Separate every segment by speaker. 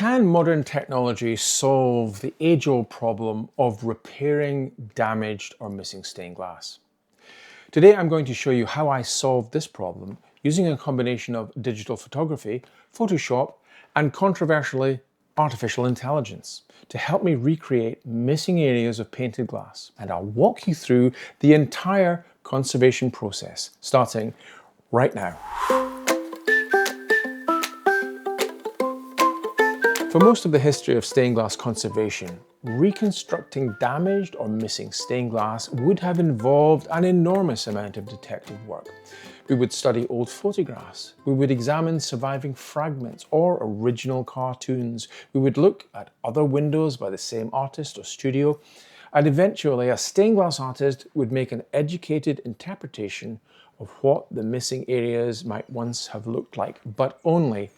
Speaker 1: Can modern technology solve the age-old problem of repairing damaged or missing stained glass? Today I'm going to show you how I solved this problem using a combination of digital photography, Photoshop, and controversially, artificial intelligence to help me recreate missing areas of painted glass. And I'll walk you through the entire conservation process, starting right now. For most of the history of stained glass conservation, reconstructing damaged or missing stained glass would have involved an enormous amount of detective work. We would study old photographs, we would examine surviving fragments or original cartoons, we would look at other windows by the same artist or studio, and eventually a stained glass artist would make an educated interpretation of what the missing areas might once have looked like, but only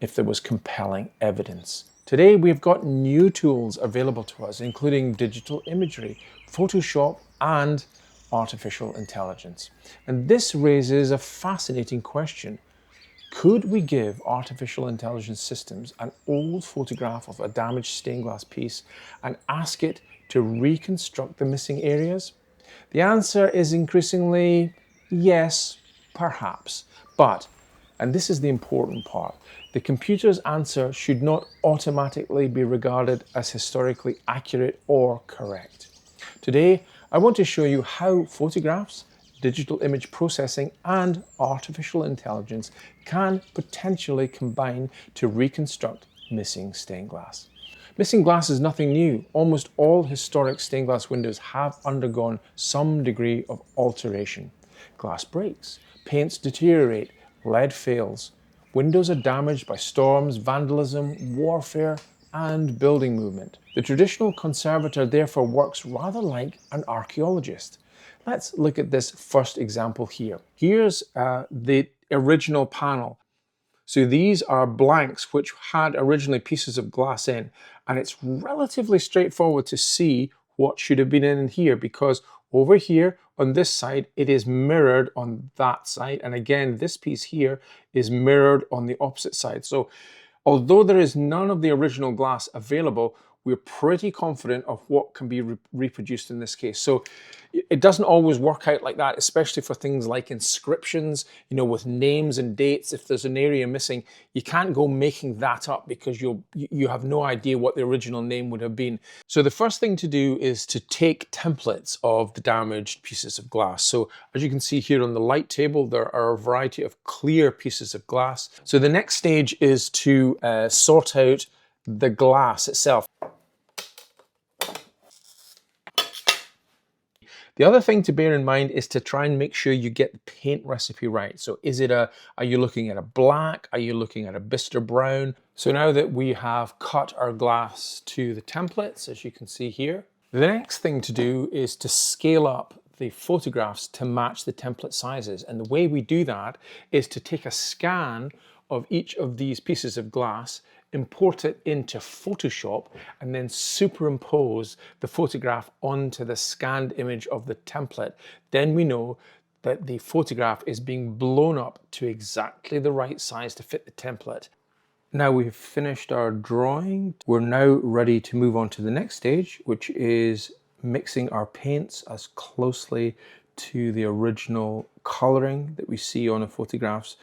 Speaker 1: if there was compelling evidence. Today we've got new tools available to us, including digital imagery, Photoshop, and artificial intelligence. And this raises a fascinating question. Could we give artificial intelligence systems an old photograph of a damaged stained glass piece and ask it to reconstruct the missing areas? The answer is increasingly yes, perhaps, but, and this is the important part, the computer's answer should not automatically be regarded as historically accurate or correct. Today, I want to show you how photographs, digital image processing, and artificial intelligence can potentially combine to reconstruct missing stained glass. Missing glass is nothing new. Almost all historic stained glass windows have undergone some degree of alteration. Glass breaks, paints deteriorate, lead fails. Windows are damaged by storms, vandalism, warfare, and building movement. The traditional conservator therefore works rather like an archaeologist. Let's look at this first example here. Here's the original panel. So these are blanks which had originally pieces of glass in, and it's relatively straightforward to see what should have been in here, because over here on this side it is mirrored on that side, and again this piece here is mirrored on the opposite side. So although there is none of the original glass available, we're pretty confident of what can be reproduced in this case. So it doesn't always work out like that, especially for things like inscriptions, you know, with names and dates. If there's an area missing, you can't go making that up because you have no idea what the original name would have been. So the first thing to do is to take templates of the damaged pieces of glass. So as you can see here on the light table, there are a variety of clear pieces of glass. So the next stage is to sort out the glass itself. The other thing to bear in mind is to try and make sure you get the paint recipe right. So are you looking at a black? Are you looking at a bistre brown? So now that we have cut our glass to the templates, as you can see here, the next thing to do is to scale up the photographs to match the template sizes. And the way we do that is to take a scan of each of these pieces of glass, import it into Photoshop, and then superimpose the photograph onto the scanned image of the template. Then we know that the photograph is being blown up to exactly the right size to fit the template. Now we've finished our drawing. We're now ready to move on to the next stage, which is mixing our paints as closely to the original coloring that we see on the photographs.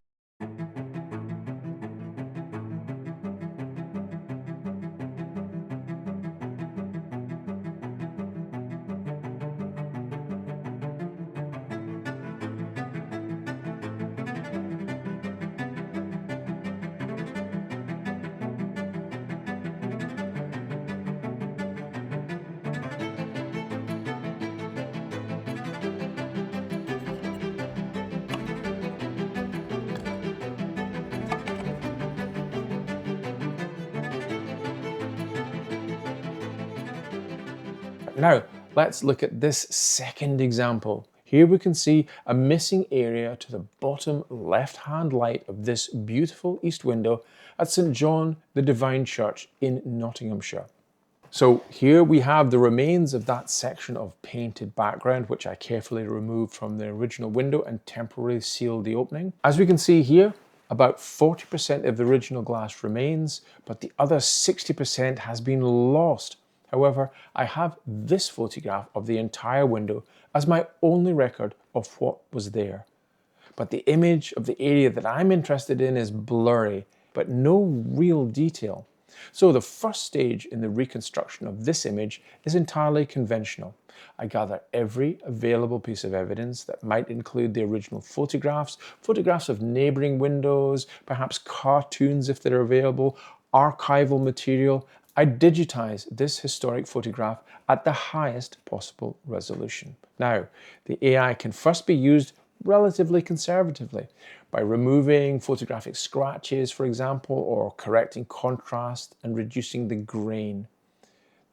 Speaker 1: Now, let's look at this second example. Here we can see a missing area to the bottom left-hand light of this beautiful east window at St. John the Divine Church in Nottinghamshire. So here we have the remains of that section of painted background, which I carefully removed from the original window and temporarily sealed the opening. As we can see here, About 40% of the original glass remains, but the other 60% has been lost. However, I have this photograph of the entire window as my only record of what was there. But the image of the area that I'm interested in is blurry, but no real detail. So the first stage in the reconstruction of this image is entirely conventional. I gather every available piece of evidence that might include the original photographs, photographs of neighboring windows, perhaps cartoons if they're available, archival material. I digitize this historic photograph at the highest possible resolution. Now, the AI can first be used relatively conservatively by removing photographic scratches, for example, or correcting contrast and reducing the grain.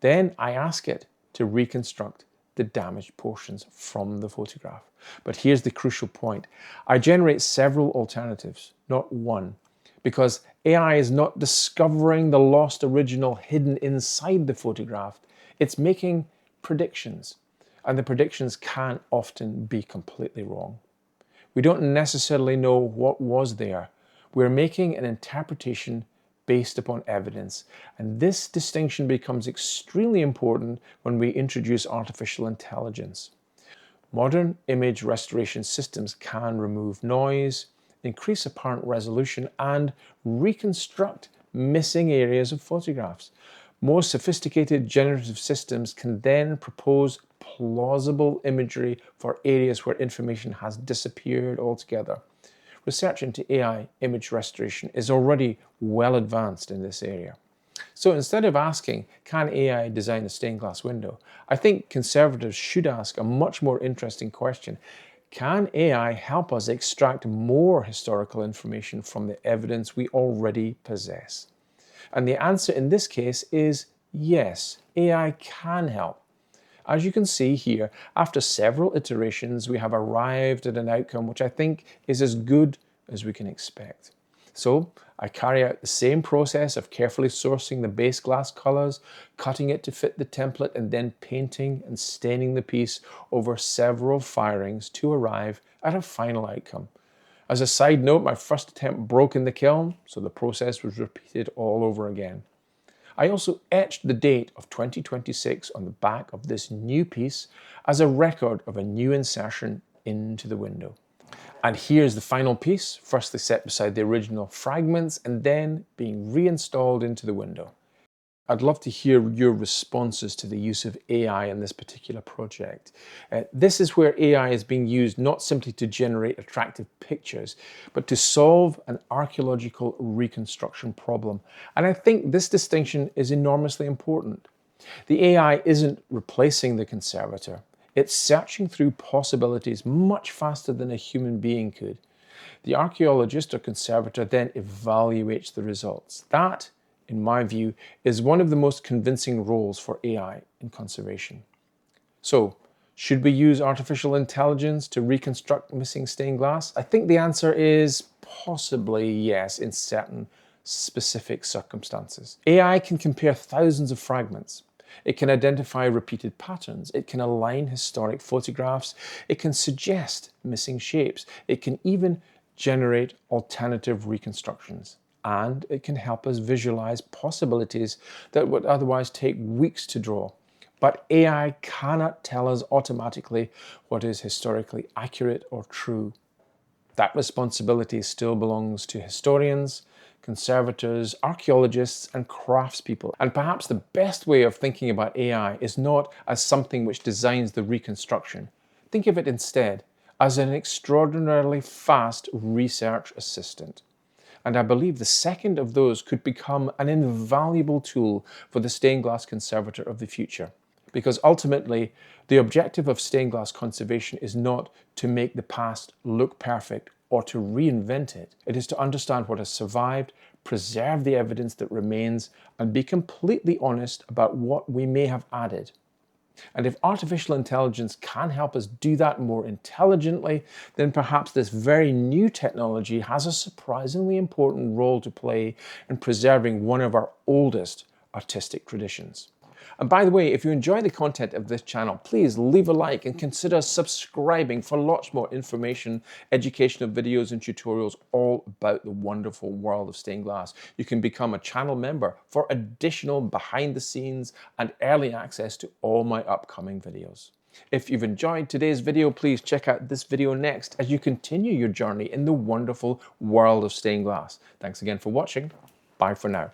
Speaker 1: Then I ask it to reconstruct the damaged portions from the photograph. But here's the crucial point. I generate several alternatives, not one, because AI is not discovering the lost original hidden inside the photograph. It's making predictions, and the predictions can often be completely wrong. We don't necessarily know what was there. We're making an interpretation based upon evidence, and this distinction becomes extremely important when we introduce artificial intelligence. Modern image restoration systems can remove noise, increase apparent resolution, and reconstruct missing areas of photographs. More sophisticated generative systems can then propose plausible imagery for areas where information has disappeared altogether. Research into AI image restoration is already well advanced in this area. So instead of asking, can AI design a stained glass window? I think conservatives should ask a much more interesting question. Can AI help us extract more historical information from the evidence we already possess? And the answer in this case is yes, AI can help. As you can see here, after several iterations, we have arrived at an outcome which I think is as good as we can expect. So I carry out the same process of carefully sourcing the base glass colors, cutting it to fit the template, and then painting and staining the piece over several firings to arrive at a final outcome. As a side note, my first attempt broke in the kiln, so the process was repeated all over again. I also etched the date of 2026 on the back of this new piece as a record of a new insertion into the window. And here's the final piece, firstly set beside the original fragments and then being reinstalled into the window. I'd love to hear your responses to the use of AI in this particular project. This is where AI is being used not simply to generate attractive pictures, but to solve an archaeological reconstruction problem. And I think this distinction is enormously important. The AI isn't replacing the conservator. It's searching through possibilities much faster than a human being could. The archaeologist or conservator then evaluates the results. That, in my view, is one of the most convincing roles for AI in conservation. So, should we use artificial intelligence to reconstruct missing stained glass? I think the answer is possibly yes in certain specific circumstances. AI can compare thousands of fragments. It can identify repeated patterns. It can align historic photographs. It can suggest missing shapes. It can even generate alternative reconstructions. And it can help us visualize possibilities that would otherwise take weeks to draw. But AI cannot tell us automatically what is historically accurate or true. That responsibility still belongs to historians, conservators, archaeologists, and craftspeople. And perhaps the best way of thinking about AI is not as something which designs the reconstruction. Think of it instead as an extraordinarily fast research assistant. And I believe the second of those could become an invaluable tool for the stained glass conservator of the future. Because ultimately, the objective of stained glass conservation is not to make the past look perfect or to reinvent it. It is to understand what has survived, preserve the evidence that remains, and be completely honest about what we may have added. And if artificial intelligence can help us do that more intelligently, then perhaps this very new technology has a surprisingly important role to play in preserving one of our oldest artistic traditions. And by the way, if you enjoy the content of this channel, please leave a like and consider subscribing for lots more information, educational videos and tutorials all about the wonderful world of stained glass. You can become a channel member for additional behind the scenes and early access to all my upcoming videos. If you've enjoyed today's video, please check out this video next as you continue your journey in the wonderful world of stained glass. Thanks again for watching. Bye for now.